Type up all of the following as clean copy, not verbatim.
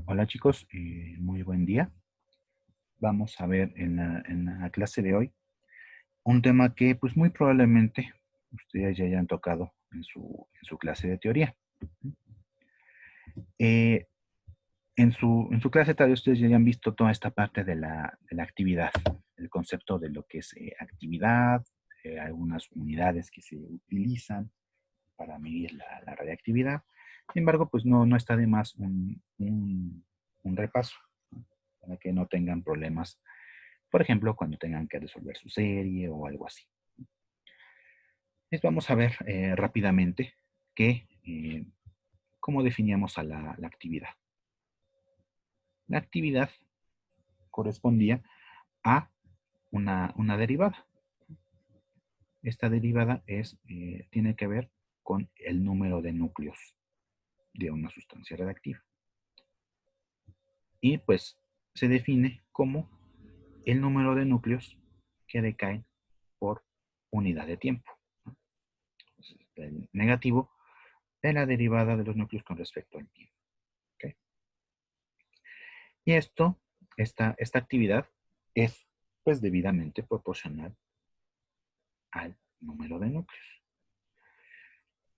Hola chicos, muy buen día. Vamos a ver en la clase de hoy un tema que pues muy probablemente ustedes ya hayan tocado en su clase de teoría. Eh, en su clase tal vez ustedes ya hayan visto toda esta parte de la actividad, el concepto de lo que es actividad, algunas unidades que se utilizan para medir la radiactividad. Sin embargo, pues no está de más un repaso, ¿no? Para que no tengan problemas, por ejemplo, cuando tengan que resolver su serie o algo así. Les vamos a ver rápidamente cómo definíamos a la actividad. La actividad correspondía a una derivada. Esta derivada tiene que ver con el número de núcleos de una sustancia radiactiva. Y pues se define como el número de núcleos que decaen por unidad de tiempo. Entonces, el negativo de la derivada de los núcleos con respecto al tiempo. ¿Okay? Y esta actividad es pues debidamente proporcional al número de núcleos.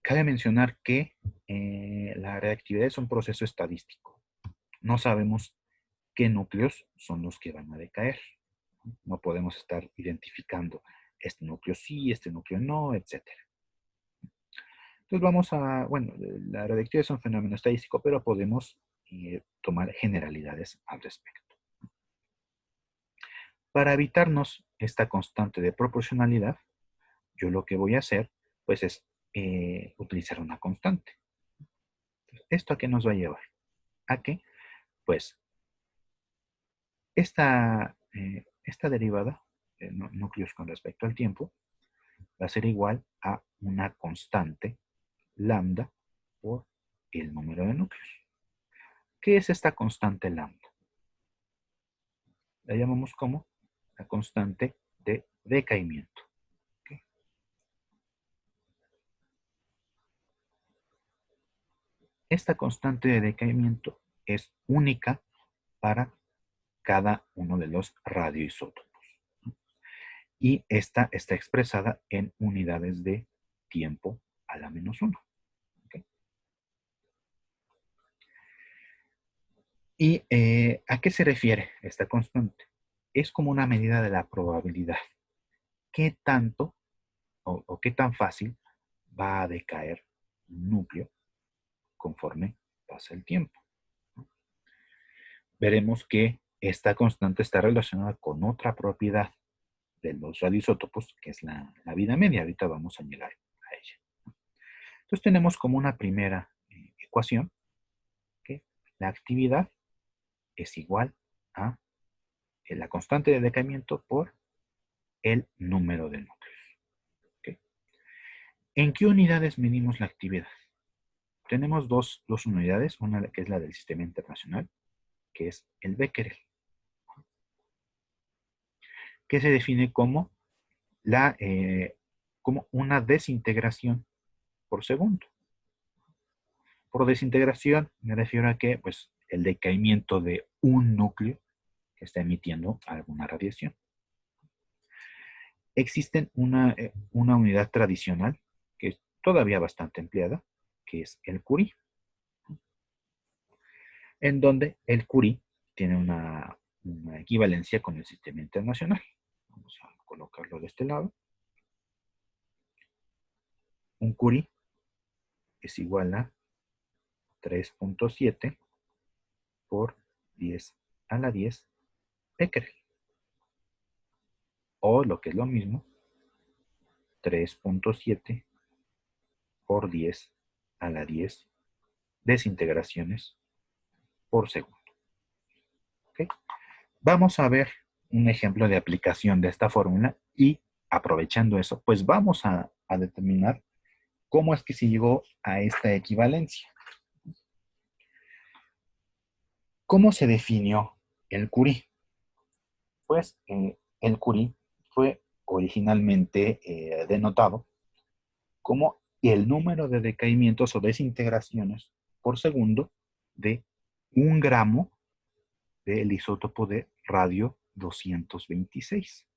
Cabe mencionar que la reactividad es un proceso estadístico. No sabemos qué núcleos son los que van a decaer. No podemos estar identificando este núcleo sí, este núcleo no, etc. Entonces bueno, la radioactividad es un fenómeno estadístico, pero podemos tomar generalidades al respecto. Para evitarnos esta constante de proporcionalidad, yo lo que voy a hacer, pues es utilizar una constante. ¿Esto a qué nos va a llevar? A que, pues, esta derivada de núcleos con respecto al tiempo va a ser igual a una constante lambda por el número de núcleos. ¿Qué es esta constante lambda? La llamamos como la constante de decaimiento. ¿Okay? Esta constante de decaimiento es única para cada uno de los radioisótopos. Y esta está expresada en unidades de tiempo a la menos 1. ¿Okay? ¿Y a qué se refiere esta constante? Es como una medida de la probabilidad. ¿Qué tanto o qué tan fácil va a decaer un núcleo conforme pasa el tiempo? Veremos que esta constante está relacionada con otra propiedad de los radioisótopos, que es la vida media. Ahorita vamos a llegar a ella. Entonces tenemos como una primera ecuación que la actividad es igual a la constante de decaimiento por el número de núcleos. ¿Okay? ¿En qué unidades medimos la actividad? Tenemos dos unidades, una que es la del Sistema Internacional, que es el Becquerel, que se define como como una desintegración por segundo. Por desintegración me refiero a que pues, el decaimiento de un núcleo que está emitiendo alguna radiación. Existe una unidad tradicional que es todavía bastante empleada, que es el Curie, en donde el Curie tiene una equivalencia con el sistema internacional. Vamos a colocarlo de este lado. Un Curie es igual a 3.7 por 10 a la 10 becquerel. O lo que es lo mismo, 3.7 por 10 a la 10 desintegraciones por segundo. ¿Okay? Vamos a ver un ejemplo de aplicación de esta fórmula y aprovechando eso, pues vamos a determinar cómo es que se llegó a esta equivalencia. ¿Cómo se definió el Curie? Pues el Curie fue originalmente denotado como el número de decaimientos o desintegraciones por segundo de 1 gramo del isótopo de radio 226.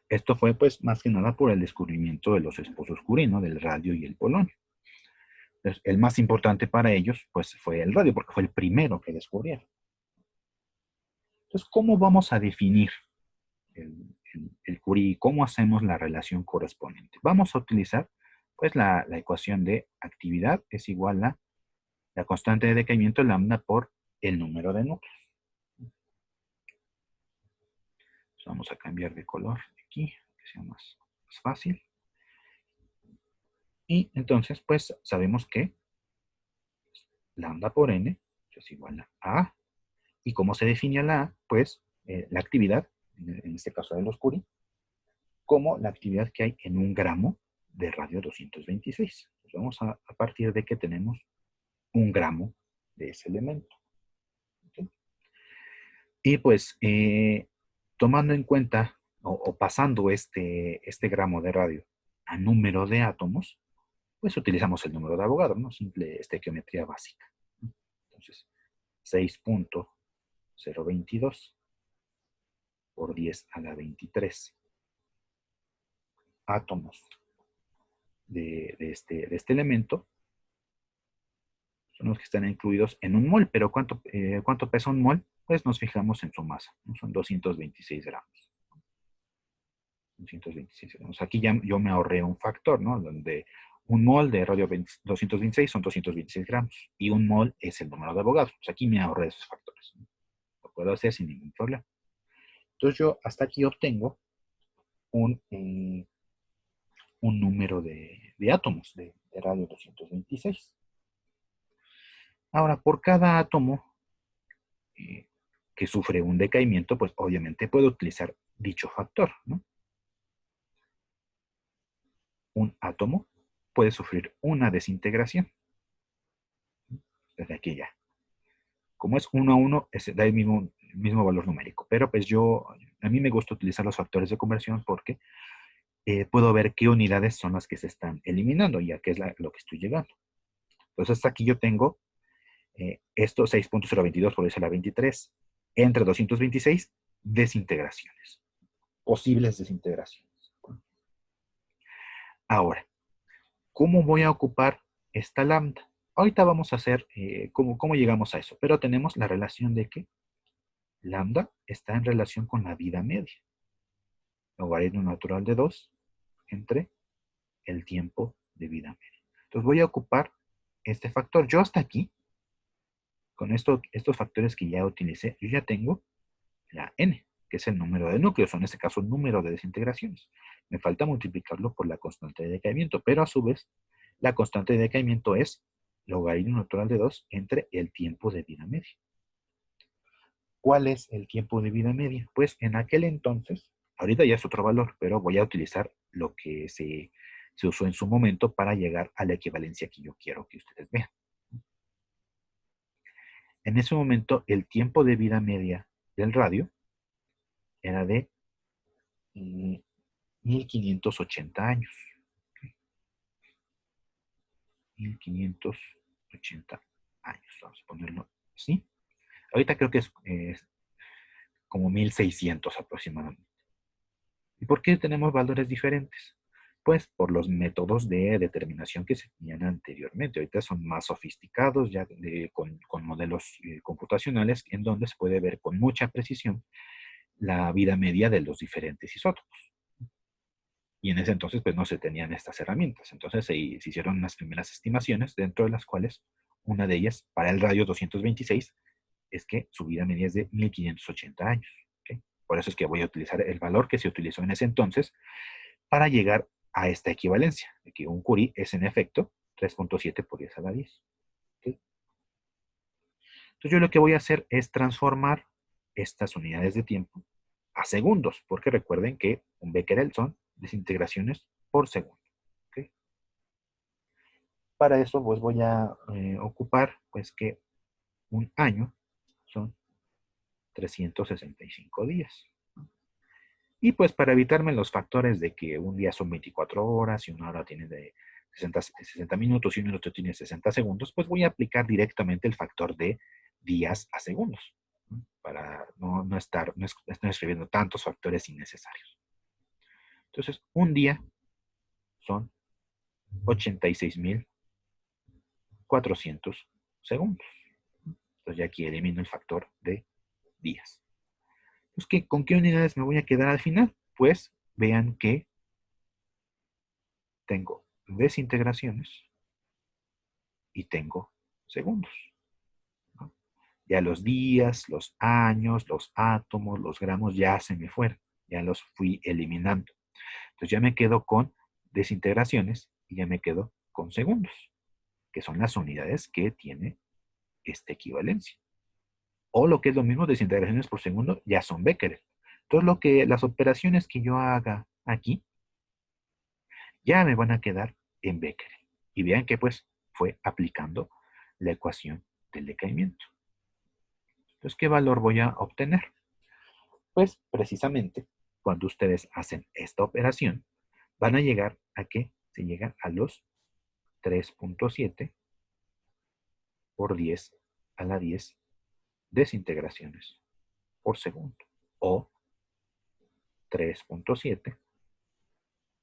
Esto fue, pues, más que nada por el descubrimiento de los esposos Curie, ¿no? Del radio y el polonio. Entonces, el más importante para ellos, pues, fue el radio, porque fue el primero que descubrieron. Entonces, ¿cómo vamos a definir el Curie? ¿Cómo hacemos la relación correspondiente? Vamos a utilizar, pues, la ecuación de actividad es igual a la constante de decaimiento lambda por el número de núcleos. Entonces, vamos a cambiar de color aquí, que sea más fácil. Y entonces, pues, sabemos que lambda por n es igual a A. ¿Y cómo se define la A? Pues, la actividad, en este caso de los Curie, como la actividad que hay en 1 gramo de radio 226. Entonces, vamos a partir de que tenemos 1 gramo de ese elemento. ¿Okay? Y pues, tomando en cuenta o pasando este gramo de radio a número de átomos, pues utilizamos el número de Avogadro, ¿no? Simple estequiometría básica. Entonces, 6.022 por 10 a la 23 átomos de este elemento son los que están incluidos en un mol. Pero ¿cuánto pesa un mol? Pues nos fijamos en su masa, ¿no? Son 226 gramos. 226 gramos. Aquí ya yo me ahorré un factor, ¿no? Donde un mol de radio 226 son 226 gramos. Y un mol es el número de Avogadro. Pues aquí me ahorré esos factores, ¿no? Lo puedo hacer sin ningún problema. Entonces yo hasta aquí obtengo un número de átomos de radio 226. Ahora, por cada átomo que sufre un decaimiento, pues obviamente puedo utilizar dicho factor, ¿no? Un átomo puede sufrir una desintegración. Desde aquí ya. Como es 1 a 1, da el mismo valor numérico. Pero pues a mí me gusta utilizar los factores de conversión porque puedo ver qué unidades son las que se están eliminando, ya que es lo que estoy llegando. Entonces hasta aquí yo tengo esto 6.022 por 10 a la 23 entre 226 desintegraciones. Posibles desintegraciones. Ahora, ¿cómo voy a ocupar esta lambda? Ahorita vamos a hacer cómo llegamos a eso, pero tenemos la relación de que lambda está en relación con la vida media. Logaritmo natural de 2 entre el tiempo de vida media. Entonces voy a ocupar este factor. Yo hasta aquí, con estos factores que ya utilicé, yo ya tengo la n, que es el número de núcleos, o en este caso el número de desintegraciones. Me falta multiplicarlo por la constante de decaimiento, pero a su vez, la constante de decaimiento es logaritmo natural de 2 entre el tiempo de vida media. ¿Cuál es el tiempo de vida media? Pues en aquel entonces, ahorita ya es otro valor, pero voy a utilizar lo que se usó en su momento para llegar a la equivalencia que yo quiero que ustedes vean. En ese momento, el tiempo de vida media del radio era de 1580 años. 1580 años, vamos a ponerlo así. Ahorita creo que es como 1600 aproximadamente. ¿Y por qué tenemos valores diferentes? Pues por los métodos de determinación que se tenían anteriormente. Ahorita son más sofisticados, ya con modelos computacionales, en donde se puede ver con mucha precisión la vida media de los diferentes isótopos. Y en ese entonces, pues no se tenían estas herramientas. Entonces se hicieron unas primeras estimaciones, dentro de las cuales una de ellas, para el radio 226, es que su vida media es de 1580 años. ¿Okay? Por eso es que voy a utilizar el valor que se utilizó en ese entonces para llegar a esta equivalencia, de que un Curie es en efecto 3.7 por 10 a la 10. ¿Okay? Entonces yo lo que voy a hacer es transformar estas unidades de tiempo a segundos, porque recuerden que un becquerel son desintegraciones por segundo. ¿Okay? Para eso pues voy a ocupar pues que un año son 365 días. Y pues para evitarme los factores de que un día son 24 horas y una hora tiene de 60 minutos y un minuto tiene 60 segundos, pues voy a aplicar directamente el factor de días a segundos, ¿no? Para no estar escribiendo tantos factores innecesarios. Entonces, un día son 86.400 segundos. Entonces ya aquí elimino el factor de días. Entonces, ¿con qué unidades me voy a quedar al final? Pues vean que tengo desintegraciones y tengo segundos, ¿no? Ya los días, los años, los átomos, los gramos ya se me fueron. Ya los fui eliminando. Entonces ya me quedo con desintegraciones y ya me quedo con segundos, que son las unidades que tiene esta equivalencia. O lo que es lo mismo, desintegraciones por segundo ya son Becquerel. Entonces las operaciones que yo haga aquí ya me van a quedar en Becquerel. Y vean que pues fue aplicando la ecuación del decaimiento. Entonces, ¿qué valor voy a obtener? Pues precisamente cuando ustedes hacen esta operación, van a llegar a que se llega a los 3.7 por 10 a la 10 desintegraciones por segundo. O 3.7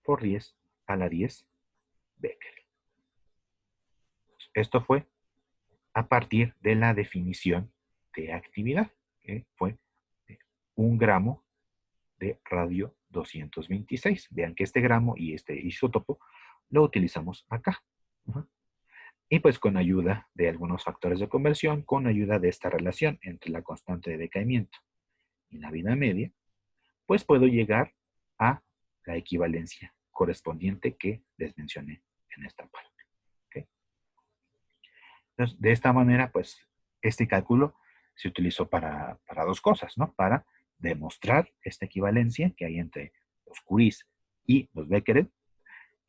por 10 a la 10 Becquerel. Esto fue a partir de la definición de actividad, que fue 1 gramo de radio 226. Vean que este gramo y este isótopo lo utilizamos acá. Y pues con ayuda de algunos factores de conversión, con ayuda de esta relación entre la constante de decaimiento y la vida media, pues puedo llegar a la equivalencia correspondiente que les mencioné en esta parte. ¿Okay? Entonces, de esta manera, pues, este cálculo se utilizó para dos cosas, ¿no? Para demostrar esta equivalencia que hay entre los Curies y los Becquerel,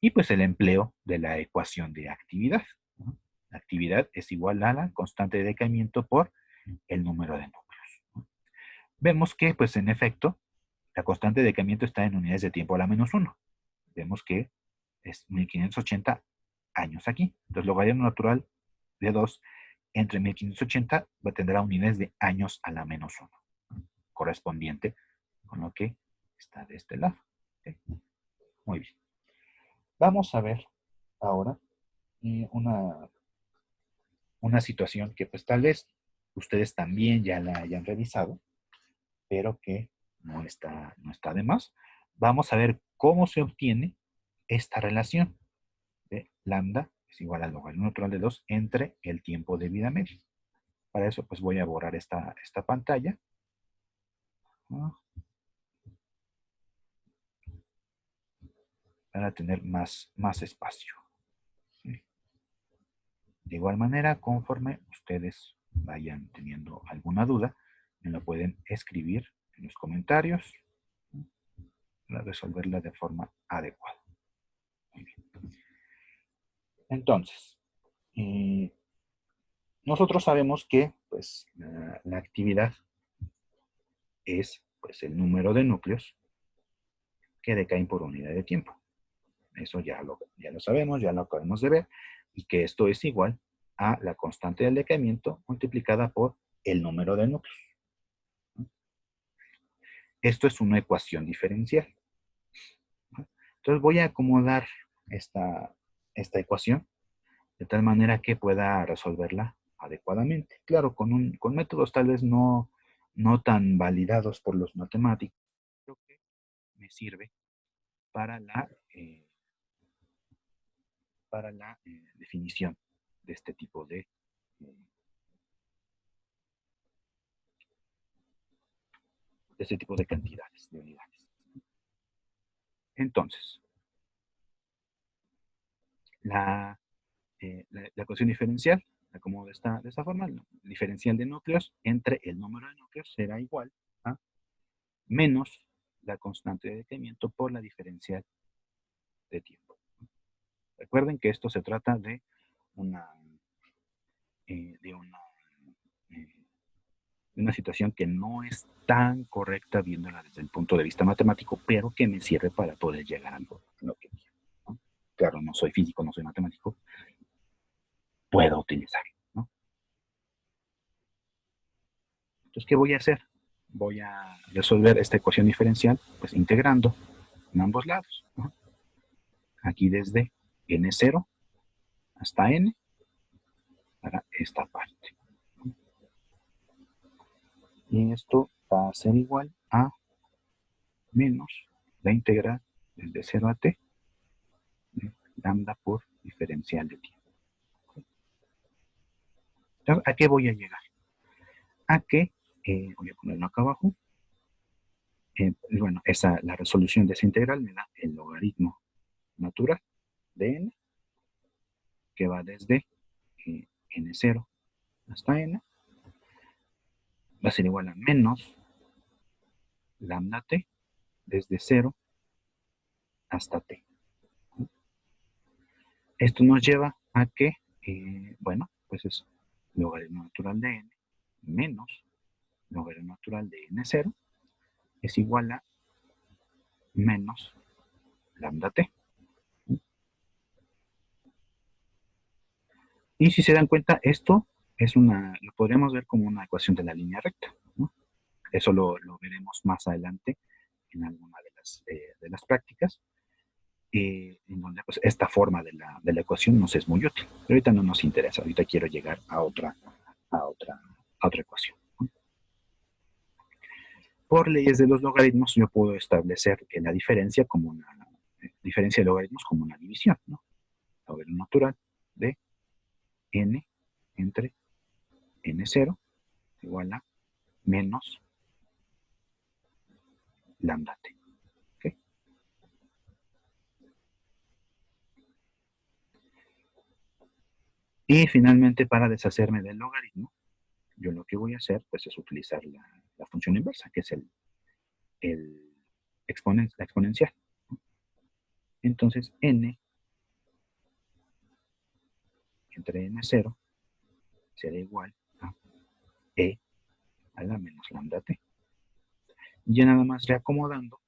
y pues el empleo de la ecuación de actividad, ¿no? La actividad es igual a la constante de decaimiento por el número de núcleos, ¿no? Vemos que, pues, en efecto, la constante de decaimiento está en unidades de tiempo a la -1. Vemos que es 1580 años aquí. Entonces, logaritmo natural de 2 entre 1580 tendrá unidades de años a la -1, correspondiente con lo que está de este lado. ¿Okay? Muy bien. Vamos a ver ahora una situación que pues tal vez ustedes también ya la hayan revisado, pero que no está de más. Vamos a ver cómo se obtiene esta relación de lambda es igual al logaritmo natural de 2 entre el tiempo de vida media. Para eso pues voy a borrar esta pantalla, ¿no? Para tener más espacio. ¿Sí? De igual manera, conforme ustedes vayan teniendo alguna duda, me lo pueden escribir en los comentarios, ¿no? Para resolverla de forma adecuada. Muy bien. Entonces, nosotros sabemos que pues, la actividad es pues, el número de núcleos que decaen por unidad de tiempo. Eso ya lo sabemos, ya lo acabamos de ver, y que esto es igual a la constante del decaimiento multiplicada por el número de núcleos. Esto es una ecuación diferencial. Entonces voy a acomodar esta ecuación de tal manera que pueda resolverla adecuadamente. Claro, con métodos tal vez no tan validados por los matemáticos, pero que me sirve para la definición de este tipo de cantidades, de unidades. Entonces, la ecuación diferencial, la acomodo de esta forma, el diferencial de núcleos entre el número de núcleos será igual a menos la constante de decaimiento por la diferencial de tiempo. Recuerden que esto se trata de una situación que no es tan correcta viéndola desde el punto de vista matemático, pero que me sirve para poder llegar a lo que quiero, ¿no? claro, no soy físico, no soy matemático, puedo utilizarlo, ¿no? Entonces, ¿qué voy a hacer? Voy a resolver esta ecuación diferencial, pues integrando en ambos lados, ¿no? Aquí desde n0 hasta n para esta parte. Y esto va a ser igual a menos la integral desde 0 a t de lambda por diferencial de tiempo. Entonces, ¿a qué voy a llegar? A que, voy a ponerlo acá abajo, bueno, la resolución de esa integral me da el logaritmo natural de n, que va desde n0 hasta n, va a ser igual a menos lambda t desde 0 hasta t. Esto nos lleva a que, bueno, pues es logaritmo natural de n menos logaritmo natural de n0 es igual a menos lambda t. Y si se dan cuenta, esto es lo podríamos ver como una ecuación de la línea recta, ¿no? Eso lo veremos más adelante en alguna de las prácticas, en donde pues, esta forma de la ecuación nos es muy útil. Pero ahorita no nos interesa, ahorita quiero llegar a otra ecuación. Por leyes de los logaritmos, yo puedo establecer la diferencia como una diferencia de logaritmos como una división, ¿no? Logaritmo natural de n entre n0 igual a menos lambda t. ¿Okay? Y finalmente, para deshacerme del logaritmo, yo lo que voy a hacer pues, es utilizar la función inversa, que es la exponencial. Entonces, n entre n0 será igual a e a la menos lambda t. Y ya nada más reacomodando,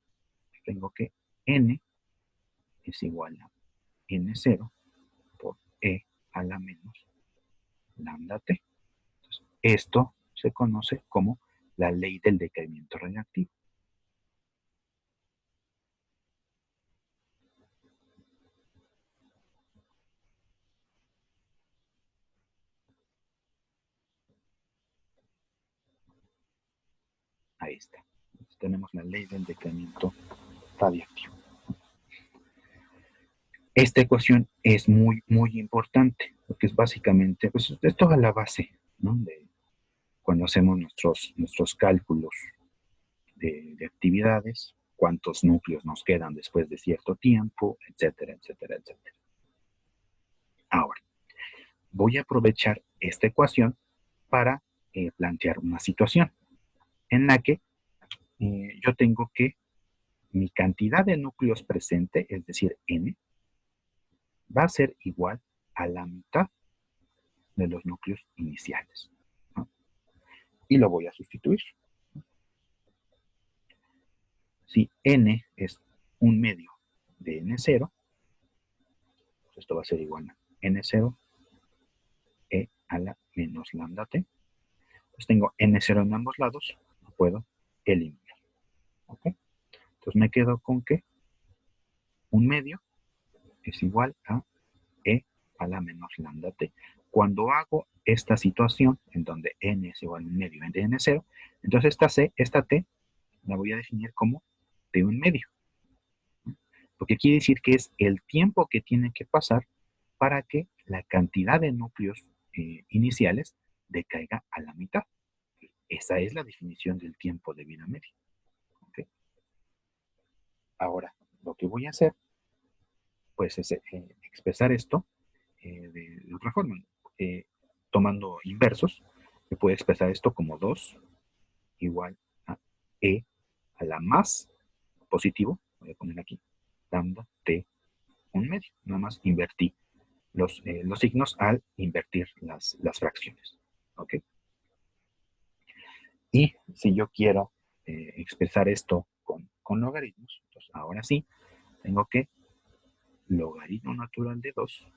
tengo que n es igual a n0 por e a la menos lambda t. Entonces, esto se conoce como la ley del decaimiento radiactivo. Ahí está. Entonces, tenemos la ley del decaimiento radiactivo. Esta ecuación es muy, muy importante, porque es básicamente, pues es toda la base, ¿no? De cuando hacemos nuestros cálculos de actividades, cuántos núcleos nos quedan después de cierto tiempo, etcétera, etcétera, etcétera. Ahora, voy a aprovechar esta ecuación para plantear una situación en la que yo tengo que mi cantidad de núcleos presente, es decir, n, va a ser igual a la mitad de los núcleos iniciales, ¿no? Y lo voy a sustituir. Si n es un medio de n0, pues esto va a ser igual a n0 e a la menos lambda t. Pues tengo n0 en ambos lados, lo puedo eliminar. ¿Ok? Entonces me quedo con que un medio es igual a e a la menos lambda t. Cuando hago esta situación en donde n es igual a un medio de n0, entonces esta t la voy a definir como t un medio. Porque quiere decir que es el tiempo que tiene que pasar para que la cantidad de núcleos iniciales decaiga a la mitad. Esa es la definición del tiempo de vida media. ¿Okay? Ahora, lo que voy a hacer, pues, es expresar esto de otra forma. Tomando inversos, se puede expresar esto como 2 igual a e a la más positivo, voy a poner aquí, lambda t un medio. Nada más invertí los signos al invertir las fracciones. ¿Ok? Y si yo quiero expresar esto con logaritmos, entonces ahora sí, tengo que logaritmo natural de 2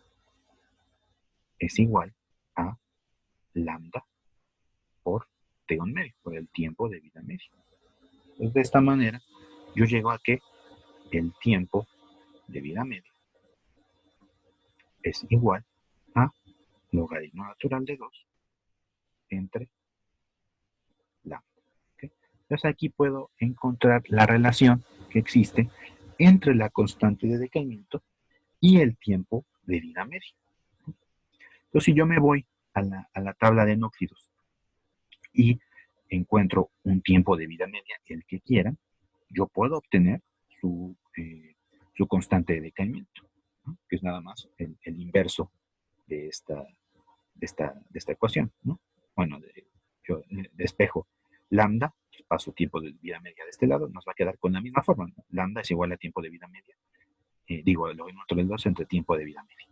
es igual a lambda por t1 medio, por el tiempo de vida media. Entonces, de esta manera, yo llego a que el tiempo de vida media es igual a logaritmo natural de 2 entre lambda. ¿Okay? Entonces aquí puedo encontrar la relación que existe entre la constante de decaimiento y el tiempo de vida media. Entonces, si yo me voy a la tabla de núcleos y encuentro un tiempo de vida media, el que quieran, yo puedo obtener su constante de decaimiento, ¿no? Que es nada más el inverso de esta ecuación, ¿no? Bueno, yo despejo lambda, paso tiempo de vida media de este lado, nos va a quedar con la misma forma, ¿no? Lambda es igual a tiempo de vida media, digo, el logaritmo de 2 entre tiempo de vida media.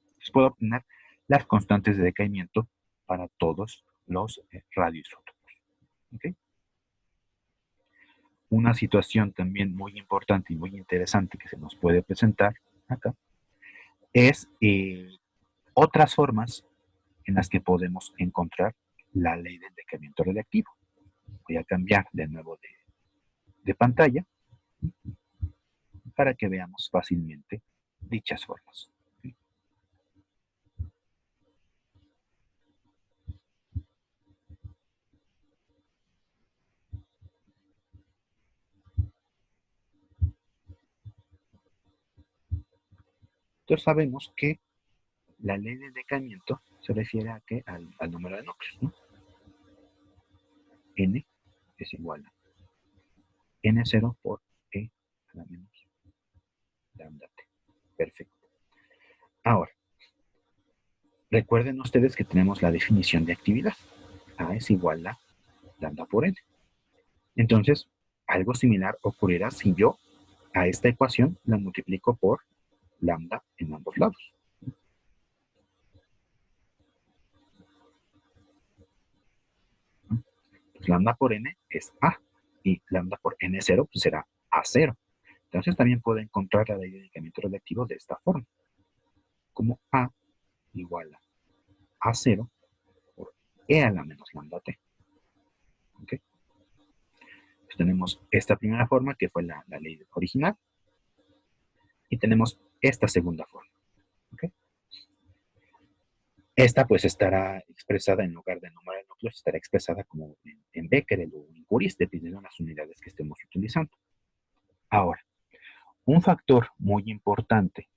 Entonces puedo obtener las constantes de decaimiento para todos los radioisótopos. ¿Okay? Una situación también muy importante y muy interesante que se nos puede presentar acá es otras formas en las que podemos encontrar la ley del decaimiento radiactivo. Voy a cambiar de nuevo de pantalla para que veamos fácilmente dichas formas. Entonces sabemos que la ley del decaimiento se refiere a que al número de núcleos, ¿no? N es igual a N0 por E a la menos lambda T. Perfecto. Ahora, recuerden ustedes que tenemos la definición de actividad. A es igual a lambda por N. Entonces, algo similar ocurrirá si yo a esta ecuación la multiplico por lambda en ambos lados. Pues lambda por N es A y lambda por N0 pues será A0. Entonces también puedo encontrar la ley de decaimiento radiactivo de esta forma, como A igual a A0 por E a la menos lambda T. ¿Okay? Pues tenemos esta primera forma que fue la ley original y tenemos esta segunda forma. ¿Okay? Esta pues estará expresada en lugar del número de núcleos, estará expresada como en Becquerel o en Curie, dependiendo de las unidades que estemos utilizando. Ahora, un factor muy importante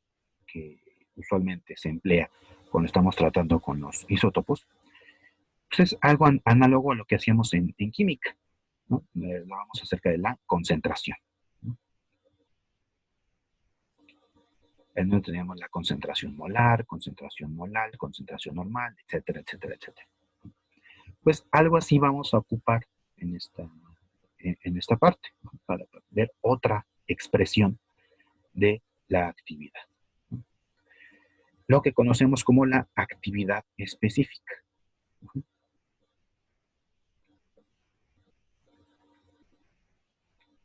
que usualmente se emplea cuando estamos tratando con los isótopos, pues es algo análogo a lo que hacíamos en química, ¿no? Hablábamos acerca de la concentración, ¿no? En donde teníamos la concentración molar, concentración molal, concentración normal, etcétera, etcétera, etcétera. Pues algo así vamos a ocupar en esta parte, ¿no? Para ver otra expresión de la actividad, ¿no? Lo que conocemos como la actividad específica.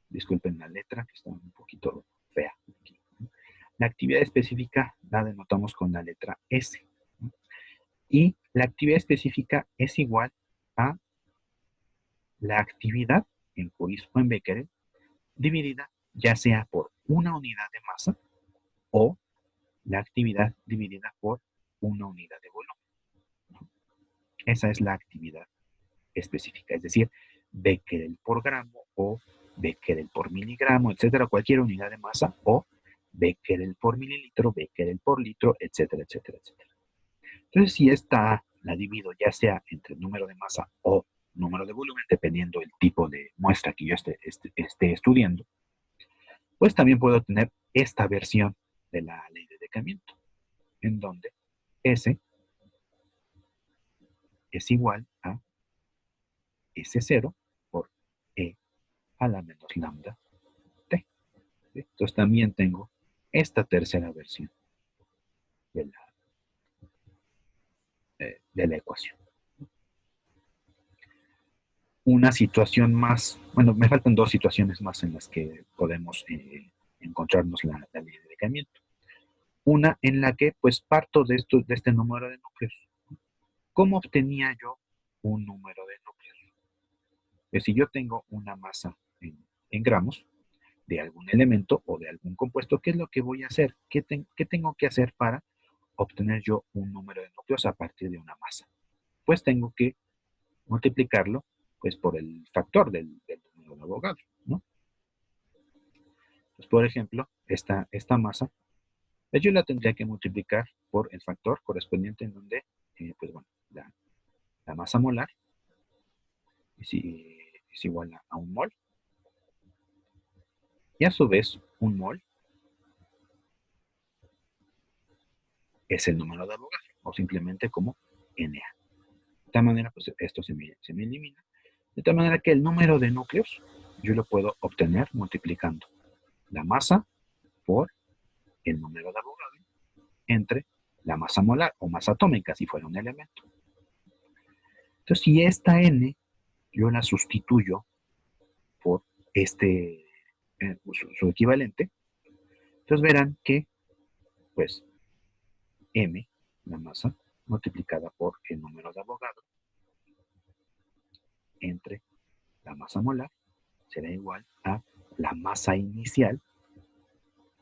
Disculpen la letra, que está un poquito fea aquí. La actividad específica la denotamos con la letra S. Y la actividad específica es igual a la actividad en Curie o en Becquerel dividida ya sea por una unidad de masa o la actividad dividida por una unidad de volumen. Esa es la actividad específica, es decir, Becquerel por gramo o Becquerel por miligramo, etcétera, cualquier unidad de masa, o Becquerel por mililitro, Becquerel por litro, etcétera, etcétera, etcétera. Entonces, si esta la divido ya sea entre número de masa o número de volumen, dependiendo del tipo de muestra que yo esté estudiando, pues también puedo tener esta versión de la ley de decaimiento, en donde S es igual a S0 por E a la menos lambda T. ¿Sí? Entonces también tengo esta tercera versión de la ecuación. Una situación más, bueno, me faltan dos situaciones más en las que podemos encontrarnos la ley de decaimiento. una en la que pues parto de este número de núcleos. ¿Cómo obtenía yo un número de núcleos? Pues si yo tengo una masa en gramos de algún elemento o de algún compuesto, ¿qué es lo que voy a hacer? ¿Qué tengo que hacer para obtener yo un número de núcleos a partir de una masa? Pues tengo que multiplicarlo pues por el factor del número de Avogadro, ¿no? Pues, por ejemplo, esta masa, pues yo la tendría que multiplicar por el factor correspondiente en donde, pues bueno, la masa molar es igual a un mol, y a su vez un mol es el número de Avogadro, o simplemente como Na. De tal manera, pues esto se me elimina. De tal manera que el número de núcleos yo lo puedo obtener multiplicando la masa por el número de Avogadro entre la masa molar o masa atómica si fuera un elemento. Entonces, si esta N yo la sustituyo por su equivalente, entonces verán que, pues, M, la masa, multiplicada por el número de Avogadro entre la masa molar, será igual a la masa inicial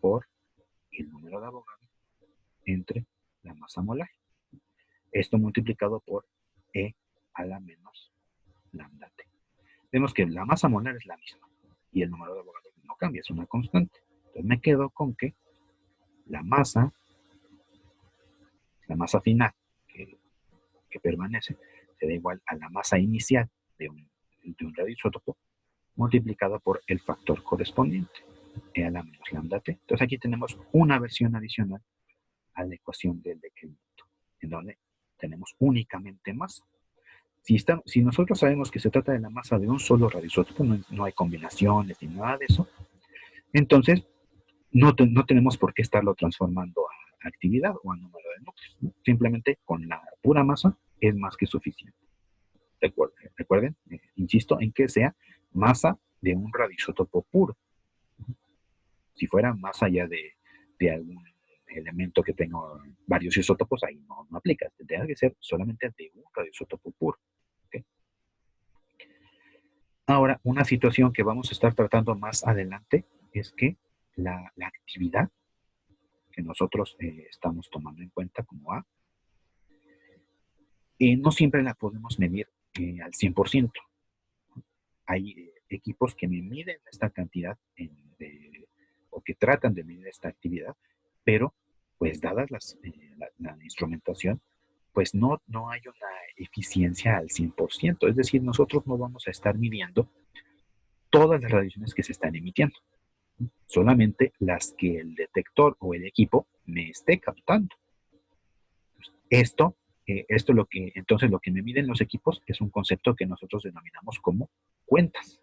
por el número de Avogadro entre la masa molar. Esto multiplicado por E a la menos lambda T. Vemos que la masa molar es la misma y el número de Avogadro no cambia, es una constante. Entonces me quedo con que la masa final que permanece será igual a la masa inicial de un radioisótopo multiplicada por el factor correspondiente, E a la menos lambda T. Entonces aquí tenemos una versión adicional a la ecuación del decremento, en donde tenemos únicamente masa. Si nosotros sabemos que se trata de la masa de un solo radioisótopo, no hay combinaciones ni nada de eso, entonces no tenemos por qué estarlo transformando a actividad o a número de núcleos, ¿no? Simplemente con la pura masa es más que suficiente. Recuerden, insisto en que sea masa de un radioisótopo puro. Si fuera más allá de algún elemento que tenga varios isótopos, ahí no aplica. Tendría que ser solamente de un radioisótopo puro. ¿Okay? Ahora, una situación que vamos a estar tratando más adelante es que la actividad que nosotros estamos tomando en cuenta como A, no siempre la podemos medir al 100%. Hay equipos que me miden esta cantidad o que tratan de medir esta actividad, pero pues dadas la instrumentación, pues no hay una eficiencia al 100%. Es decir, nosotros no vamos a estar midiendo todas las radiaciones que se están emitiendo, solamente las que el detector o el equipo me esté captando. Entonces lo que me miden los equipos es un concepto que nosotros denominamos como cuentas,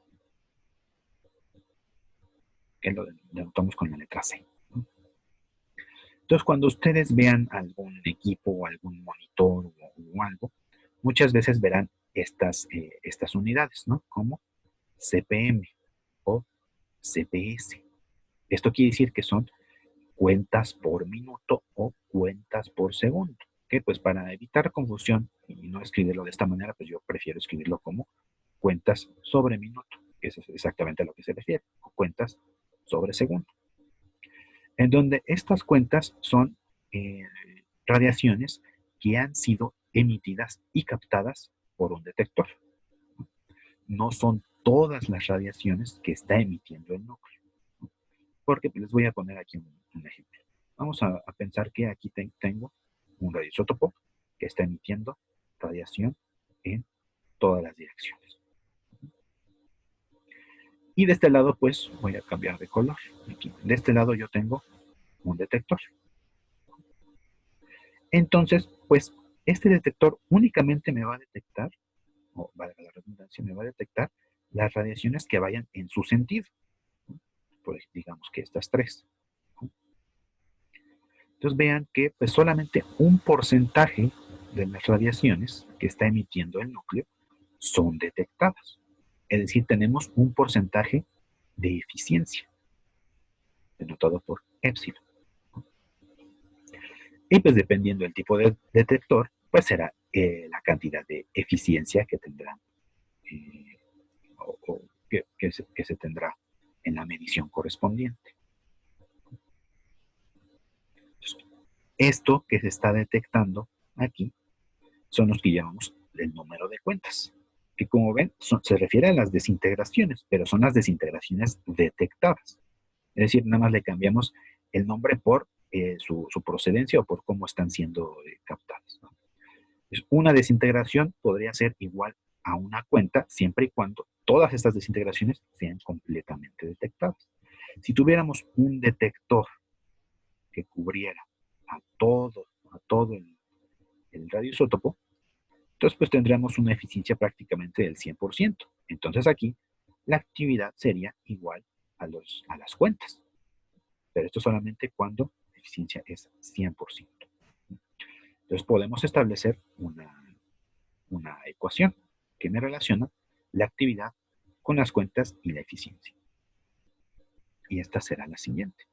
que lo denotamos con la letra C. Entonces, cuando ustedes vean algún equipo o algún monitor o algo, muchas veces verán estas unidades, ¿no? Como CPM o CPS. Esto quiere decir que son cuentas por minuto o cuentas por segundo. Que pues para evitar confusión y no escribirlo de esta manera, pues yo prefiero escribirlo como cuentas sobre minuto, que eso es exactamente a lo que se refiere, o cuentas sobre segundo. En donde estas cuentas son radiaciones que han sido emitidas y captadas por un detector. No son todas las radiaciones que está emitiendo el núcleo. Porque les voy a poner aquí un ejemplo. Vamos a pensar que aquí tengo un radioisótopo que está emitiendo radiación en todas las direcciones. Y de este lado, pues, voy a cambiar de color. Aquí, de este lado yo tengo un detector. Entonces, pues, este detector únicamente me va a detectar, o valga la redundancia, me va a detectar las radiaciones que vayan en su sentido. Pues, digamos que estas tres. Entonces vean que pues, solamente un porcentaje de las radiaciones que está emitiendo el núcleo son detectadas. Es decir, tenemos un porcentaje de eficiencia, denotado por épsilon. Y pues dependiendo del tipo de detector, pues será la cantidad de eficiencia que tendrá o que se tendrá en la medición correspondiente. Entonces, esto que se está detectando aquí son los que llamamos el número de cuentas, que como ven se refiere a las desintegraciones, pero son las desintegraciones detectadas. Es decir, nada más le cambiamos el nombre por su procedencia o por cómo están siendo captadas, ¿no? Una desintegración podría ser igual a una cuenta siempre y cuando todas estas desintegraciones sean completamente detectadas. Si tuviéramos un detector que cubriera a todo el radioisótopo, entonces pues tendríamos una eficiencia prácticamente del 100%. Entonces aquí la actividad sería igual a las cuentas. Pero esto solamente cuando la eficiencia es 100%. Entonces podemos establecer una ecuación que me relaciona la actividad con las cuentas y la eficiencia. Y esta será la siguiente.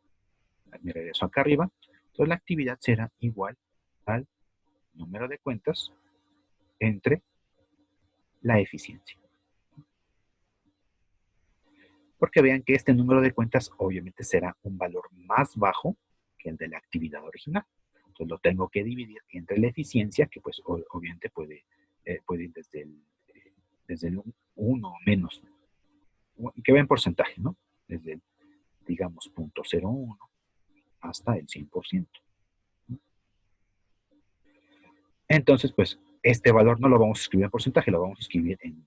Me regreso acá arriba. Entonces la actividad será igual al número de cuentas entre la eficiencia. Porque vean que este número de cuentas obviamente será un valor más bajo que el de la actividad original. Entonces lo tengo que dividir entre la eficiencia, que pues obviamente puede ir desde el 1 o menos, que va en porcentaje, ¿no? Desde el, digamos, 0.01 hasta el 100%. Entonces, pues, este valor no lo vamos a escribir en porcentaje, lo vamos a escribir en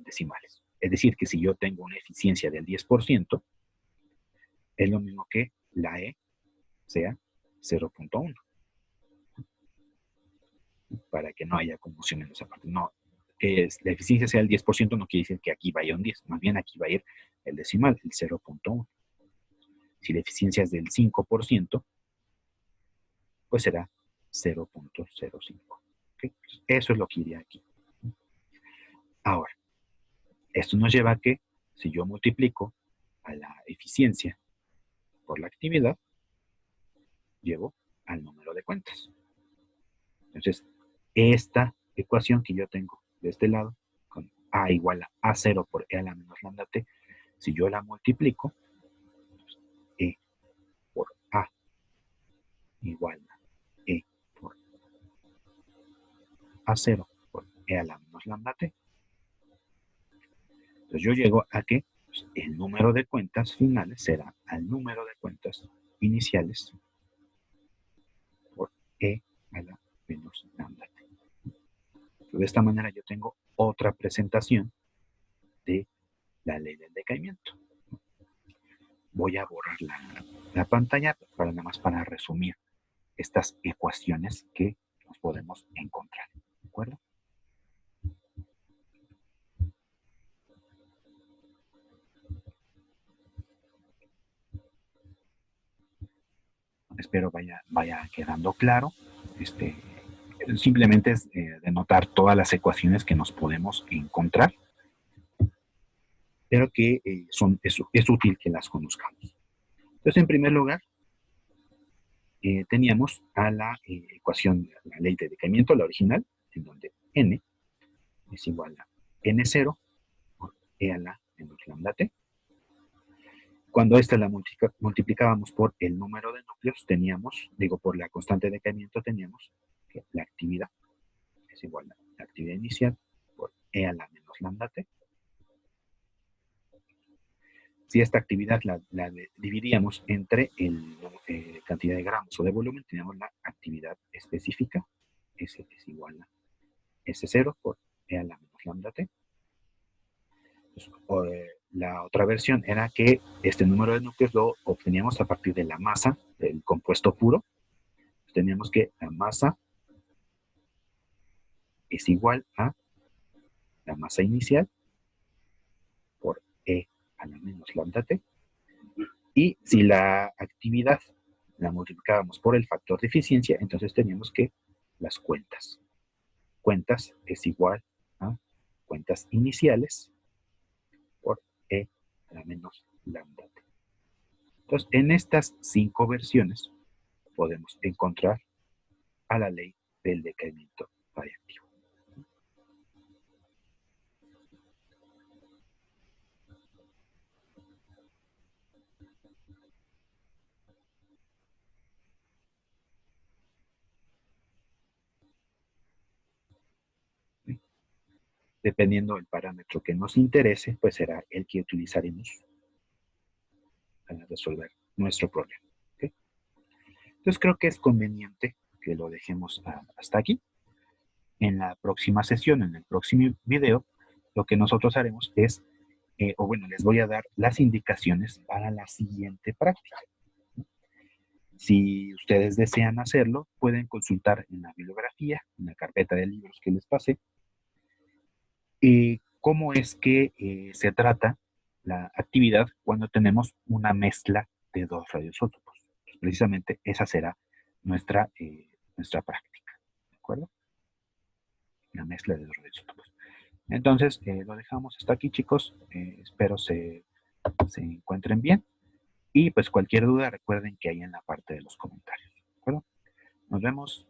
decimales. Es decir, que si yo tengo una eficiencia del 10%, es lo mismo que la E sea 0.1, para que no haya confusión en esa parte. No, que la eficiencia sea el 10% no quiere decir que aquí vaya un 10, más bien aquí va a ir el decimal, el 0.1. Si la eficiencia es del 5%, pues será 0.05. ¿Okay? Eso es lo que iría aquí. Ahora, esto nos lleva a que si yo multiplico a la eficiencia por la actividad, llevo al número de cuentas. Entonces, esta ecuación que yo tengo de este lado, con A igual a A0 por E a la menos lambda T, si yo la multiplico, E por A igual a E por A0 por E a la menos lambda T, entonces yo llego a que el número de cuentas finales será al número de cuentas iniciales por E a la menos lambda T. De esta manera yo tengo otra presentación de la ley del decaimiento. Voy a borrar la pantalla para nada más para resumir estas ecuaciones que nos podemos encontrar. ¿De acuerdo? Espero vaya quedando claro. Simplemente es denotar todas las ecuaciones que nos podemos encontrar, pero que es útil que las conozcamos. Entonces, en primer lugar, teníamos a la ecuación, la ley de decaimiento, la original, en donde n es igual a n0 por e a la menos lambda t. Cuando esta la multiplicábamos por el número de núcleos, por la constante de decaimiento, teníamos que la actividad es igual a la actividad inicial por e a la menos lambda t. Si esta actividad la dividíamos entre cantidad de gramos o de volumen, teníamos la actividad específica, S es igual a S0 por E a la menos lambda T. La otra versión era que este número de núcleos lo obteníamos a partir de la masa del compuesto puro. Teníamos que la masa es igual a la masa inicial por E a la menos lambda T. Y si la actividad la multiplicábamos por el factor de eficiencia, entonces teníamos que las cuentas. Cuentas es igual a cuentas iniciales por E a la menos lambda T. Entonces, en estas 5 versiones, podemos encontrar a la ley del decaimiento radiactivo. Dependiendo del parámetro que nos interese, pues será el que utilizaremos para resolver nuestro problema. ¿Okay? Entonces creo que es conveniente que lo dejemos hasta aquí. En la próxima sesión, en el próximo video, lo que nosotros haremos es, o bueno, les voy a dar las indicaciones para la siguiente práctica. Si ustedes desean hacerlo, pueden consultar en la bibliografía, en la carpeta de libros que les pasé, cómo es que se trata la actividad cuando tenemos una mezcla de dos radioisótopos. Pues precisamente esa será nuestra práctica, ¿de acuerdo? La mezcla de dos radioisótopos. Entonces, lo dejamos hasta aquí, chicos. Espero se encuentren bien. Y pues cualquier duda, recuerden que hay en la parte de los comentarios, ¿de acuerdo? Nos vemos.